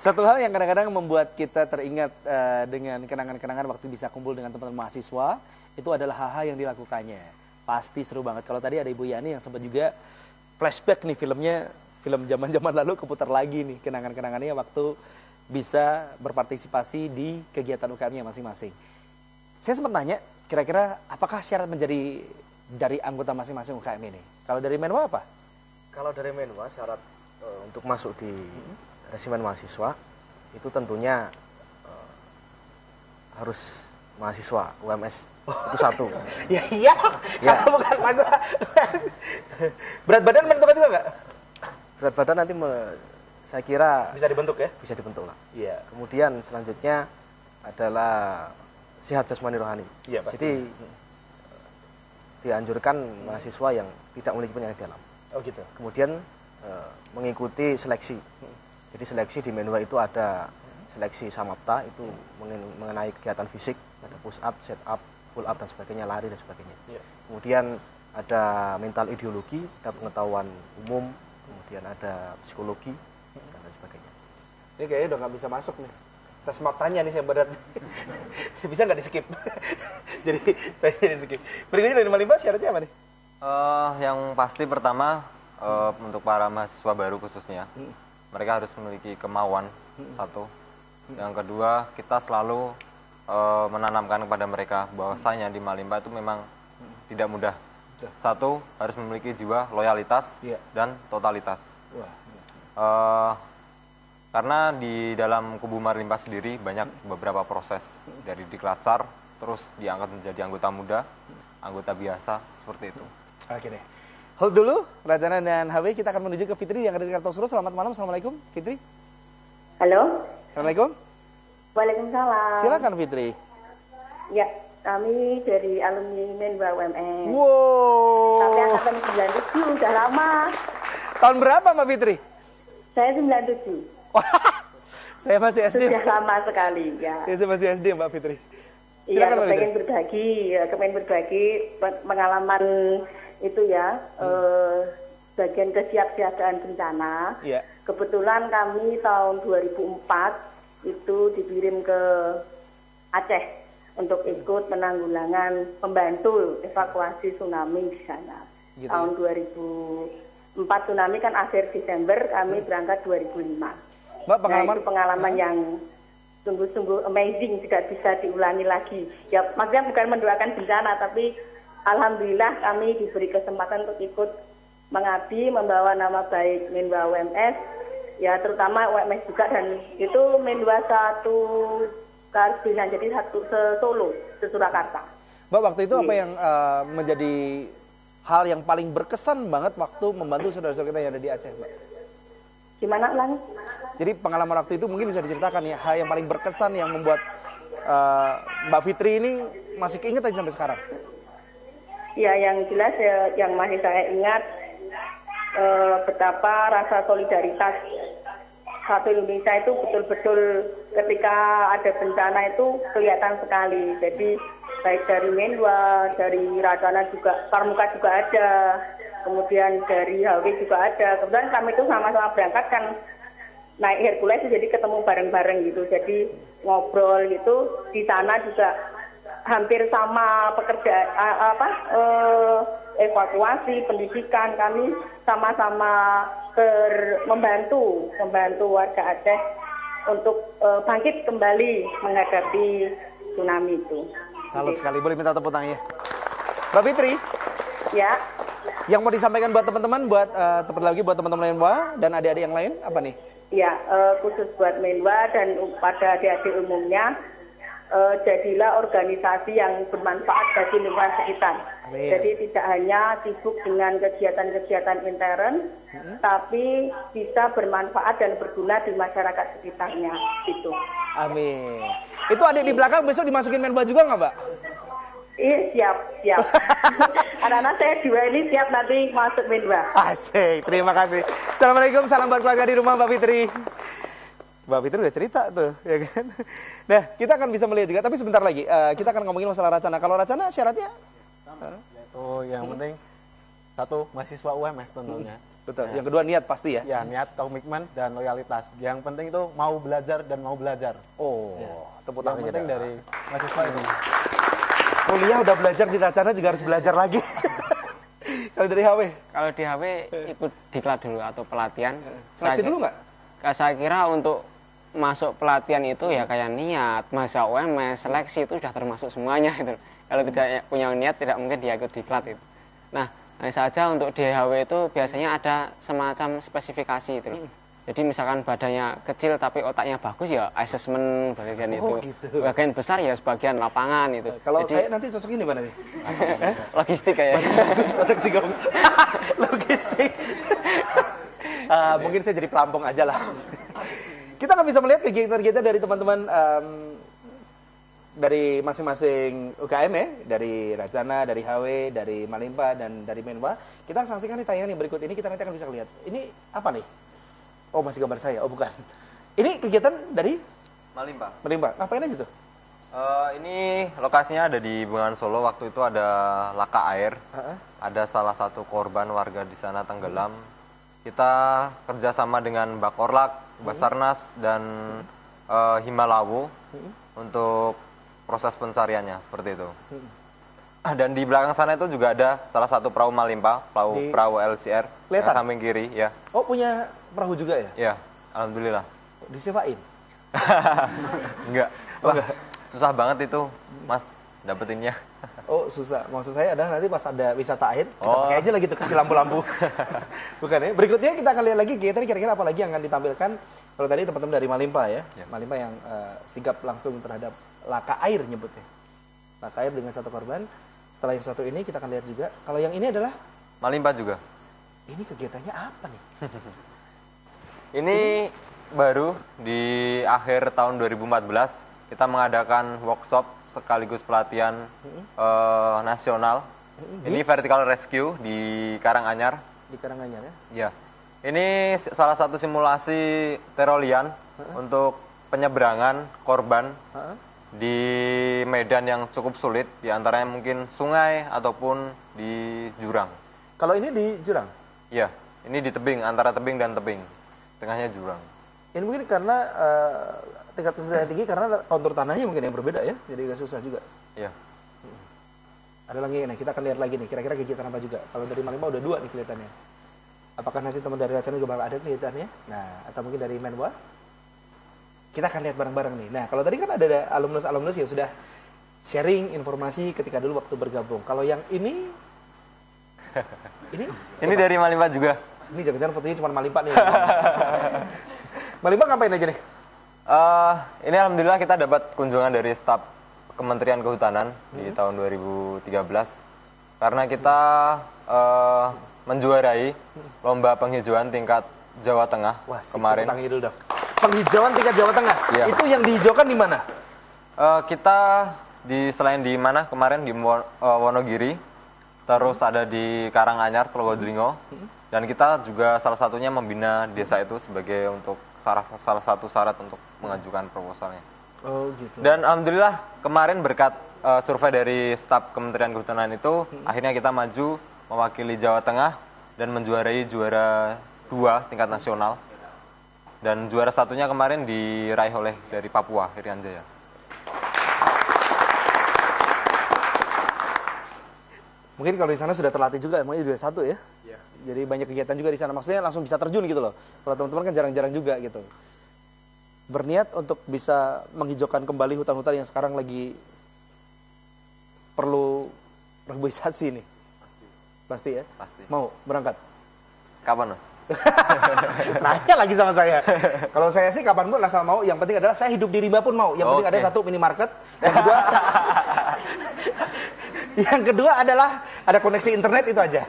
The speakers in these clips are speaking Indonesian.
Satu hal yang kadang-kadang membuat kita teringat dengan kenangan-kenangan waktu bisa kumpul dengan teman-teman mahasiswa, itu adalah hal-hal yang dilakukannya. Pasti seru banget. Kalau tadi ada Ibu Yani yang sempat juga flashback nih filmnya, film zaman-zaman lalu keputar lagi nih kenangan-kenangannya waktu bisa berpartisipasi di kegiatan UKM-nya masing-masing. Saya sempat nanya, kira-kira apakah syarat menjadi dari anggota masing-masing UKM ini? Kalau dari Menwa apa? Kalau dari Menwa syarat untuk masuk di resimen mahasiswa itu tentunya harus mahasiswa UMS itu satu. Ya iya, kalau bukan masalah. Berat badan menentukan juga nggak? Berat badan nanti saya kira Bisa dibentuk ya? bisa dibentuk lah. Iya. Kemudian selanjutnya adalah sehat jasmani rohani. Iya pasti. Jadi dianjurkan mahasiswa yang tidak memiliki penyakit dalam. Oh gitu. Kemudian mengikuti seleksi. Jadi seleksi di Menwa itu ada seleksi samapta itu mengenai kegiatan fisik, ada push up, set up, pull up dan sebagainya, lari dan sebagainya. Yeah. Kemudian ada mental ideologi, ada pengetahuan umum, kemudian ada psikologi dan lain sebagainya. Ini kayaknya udah nggak bisa masuk nih. Tes maptanya nih saya berat. Bisa nggak di skip? Jadi tanya di skip. Berikutnya dari Malimba syaratnya apa nih? Yang pasti pertama untuk para mahasiswa baru khususnya, mereka harus memiliki kemauan satu. Yang kedua, kita selalu menanamkan kepada mereka bahwasanya di Malimba itu memang tidak mudah. Satu, harus memiliki jiwa loyalitas dan totalitas. Karena di dalam kubu Malimba sendiri banyak beberapa proses dari diklatsar, terus diangkat menjadi anggota muda, anggota biasa, seperti itu. Oke deh. Hold dulu, Rajana dan HW, kita akan menuju ke Fitri yang ada di Kartosuro. Selamat malam, Assalamualaikum, Fitri. Halo. Assalamualaikum. Waalaikumsalam. Silakan Fitri. Ya, kami dari alumni Menwa UMS. Wow. Tapi angkatan 97, udah lama. Tahun berapa Mbak Fitri? Saya 97. Saya masih SD. Sudah lama sekali, ya. Saya masih SD Mbak Fitri. Iya, Silakan Mbak Fitri. kepengen berbagi pengalaman itu ya, bagian kesiapsiagaan bencana. Iya. Kebetulan kami tahun 2004 itu dikirim ke Aceh untuk ikut penanggulangan membantu evakuasi tsunami di sana. Gitu. Tahun 2004 tsunami kan akhir Desember, kami berangkat 2005. Mbak, pengalaman Nah, itu pengalaman yang sungguh-sungguh amazing, tidak bisa diulangi lagi. Ya, maksudnya bukan mendoakan bencana, tapi alhamdulillah kami diberi kesempatan untuk ikut mengabdi, membawa nama baik Menwa UMS, ya terutama UMS juga, dan itu Menwa satu Karbinan, jadi satu Solo, Surakarta. Mbak, waktu itu apa yang menjadi hal yang paling berkesan banget waktu membantu saudara-saudara kita yang ada di Aceh, Mbak? Gimana ulangi? Jadi pengalaman waktu itu mungkin bisa diceritakan ya, hal yang paling berkesan yang membuat Mbak Fitri ini masih keinget aja sampai sekarang. Ya, yang jelas yang masih saya ingat betapa rasa solidaritas satu Indonesia itu betul-betul ketika ada bencana itu kelihatan sekali. Jadi baik dari Menwa, dari Rajana juga, Parmuka juga ada, kemudian dari HW juga ada. Kemudian kami itu sama-sama berangkat kan naik Hercules, jadi ketemu bareng-bareng gitu. Jadi ngobrol gitu. Di sana juga hampir sama pekerjaan evakuasi, pendidikan, kami sama-sama membantu warga Aceh untuk bangkit kembali menghadapi tsunami itu. Salut sekali, boleh minta tepuk tangan ya. Mbak Fitri. Ya. Yang mau disampaikan buat teman-teman, buat terlebih lagi buat teman-teman Menwa dan adik-adik yang lain, apa nih? Ya, khusus buat Menwa dan pada adik-adik umumnya, jadilah organisasi yang bermanfaat bagi lingkungan sekitar. Amin. Jadi tidak hanya sibuk dengan kegiatan-kegiatan intern, tapi bisa bermanfaat dan berguna di masyarakat sekitarnya. Gitu. Amin. Itu adik di belakang besok dimasukin Menwa juga nggak, Mbak? Iya, siap. Anak-anak saya dua ini siap nanti masuk Menwa. Asik, terima kasih. Assalamualaikum, salam buat keluarga di rumah Mbak Fitri. Mbak Fitri udah cerita tuh, ya kan? Nah, kita akan bisa melihat juga, tapi sebentar lagi kita akan ngomongin masalah Racana. Kalau Racana syaratnya? Itu yang penting satu mahasiswa UMS tentunya. Betul. Yang kedua niat pasti ya. Ya, niat, komitmen, dan loyalitas. Yang penting itu mau belajar dan mau belajar. Oh, Ya. tepuk Yang tangan penting dari mahasiswa ini. kuliah udah belajar di Racana juga harus belajar lagi. Kalau dari HW, Kalau di HP ikut diklat dulu atau pelatihan. seleksi dulu nggak? Saya kira untuk masuk pelatihan itu ya kayak niat, masa UMS, seleksi itu sudah termasuk semuanya gitu. Kalau tidak punya niat tidak mungkin dia ikut diklat itu. Nah, hanya saja untuk DHW itu biasanya ada semacam spesifikasi itu. Jadi misalkan badannya kecil tapi otaknya bagus ya asesmen bagian Oh, itu. gitu. Bagian besar ya sebagian lapangan itu. Kalau Jadi saya nanti cocok ini mana nih? logistik kayak. Bagus, otak juga bagus. Logistik. Mungkin saya jadi pelampung aja lah. Kita nggak bisa melihat kegiatan-kegiatan dari teman-teman dari masing-masing UKM ya, dari Racana, dari HW, dari Malimpa, dan dari Menwa. Kita saksikan di tayangan yang berikut ini, kita nanti akan bisa lihat. Ini apa nih? Oh, masih gambar saya. Oh, bukan. Ini kegiatan dari Malimpa. Malimpa. Ngapain aja tuh? Ini lokasinya ada di Bengawan Solo. Waktu itu ada laka air. Ada salah satu korban warga di sana tenggelam. Kita kerjasama dengan Bakorlak, Basarnas, dan Himalawu untuk proses pencariannya seperti itu. Dan di belakang sana itu juga ada salah satu perahu Malimpa, perahu LCR yang Kelihatan? samping kiri, ya. Oh, punya perahu juga ya? Ya, alhamdulillah. Disewain? Enggak. Wah, susah banget itu, Mas, dapetinnya. Oh, susah. Maksud saya adalah nanti pas ada wisata air, kita Oh. pakai aja lagi tuh, kasih lampu-lampu. Bukan ya? Berikutnya kita akan lihat lagi kegiatan kira-kira apa lagi yang akan ditampilkan. Kalau tadi teman-teman dari Malimpa ya, Malimpa yang sigap langsung terhadap laka air nyebutnya. Laka air dengan satu korban. Setelah yang satu ini kita akan lihat juga. Kalau yang ini adalah, Malimpa juga. ini kegiatannya apa nih? Ini baru di akhir tahun 2014 kita mengadakan workshop sekaligus pelatihan nasional. Ini vertical rescue di Karanganyar. Di Karanganyar ya? Ya. Ini salah satu simulasi terolian untuk penyeberangan korban di medan yang cukup sulit, di antaranya mungkin sungai ataupun di jurang. Kalau ini di jurang? Ya, ini di tebing, antara tebing dan tebing. Tengahnya jurang. Ini mungkin karena tingkat kesulitan tinggi karena kontur tanahnya mungkin yang berbeda ya, jadi agak susah juga. Ya. Ada lagi nih, kita akan lihat lagi nih, kira-kira kegiatan apa juga. Kalau dari Malimpa udah 2 nih kelihatannya. Apakah nanti teman dari Racana juga bakal ada kegiatannya? Nah, atau mungkin dari Menwa? Kita akan lihat bareng-bareng nih. Nah, kalau tadi kan ada alumnus-alumnus yang sudah sharing informasi ketika dulu waktu bergabung. Kalau yang ini Ini dari Malimpa juga. ini jangan-jangan fotonya cuma Malimpa nih. Malimpa ngapain aja nih? Ini alhamdulillah kita dapat kunjungan dari staf Kementerian Kehutanan di tahun 2013 karena kita menjuarai lomba penghijauan tingkat Jawa Tengah kemarin. Tepuk tangan dulu dong. Penghijauan tingkat Jawa Tengah. Iya. Itu yang dihijaukan di mana? Kita selain di mana kemarin di Wonogiri, terus ada di Karanganyar, Probolinggo, dan kita juga salah satunya membina desa itu sebagai untuk salah satu syarat untuk mengajukan proposalnya. Oh gitu. Dan alhamdulillah kemarin berkat survei dari staf Kementerian Kehutanan itu, akhirnya kita maju mewakili Jawa Tengah dan menjuarai juara 2 tingkat nasional. Dan juara satunya kemarin diraih oleh dari Papua, Irian Jaya. Mungkin kalau di sana sudah terlatih juga, emangnya juga satu ya? Iya. Jadi banyak kegiatan juga di sana. Maksudnya langsung bisa terjun gitu loh. Kalau teman-teman kan jarang-jarang juga gitu. Berniat untuk bisa menghijaukan kembali hutan-hutan yang sekarang lagi perlu reboisasi nih. Pasti ya? Pasti. Mau berangkat? Kapan, Mas? Nanya lagi sama saya. Kalau saya sih kapan pun asal mau. Yang penting adalah saya hidup di rimba pun mau. Yang penting ada satu minimarket. Yang kedua adalah ada koneksi internet, itu aja.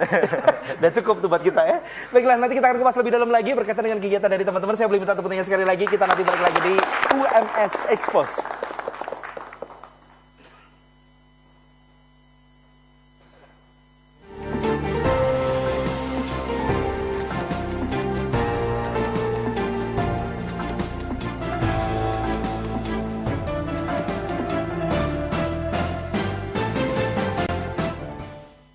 Udah cukup tuh buat kita ya. Baiklah, nanti kita akan kupas lebih dalam lagi berkaitan dengan kegiatan dari teman-teman. Saya boleh minta tepuk tangan sekali lagi. Kita nanti balik lagi di UMS Expos.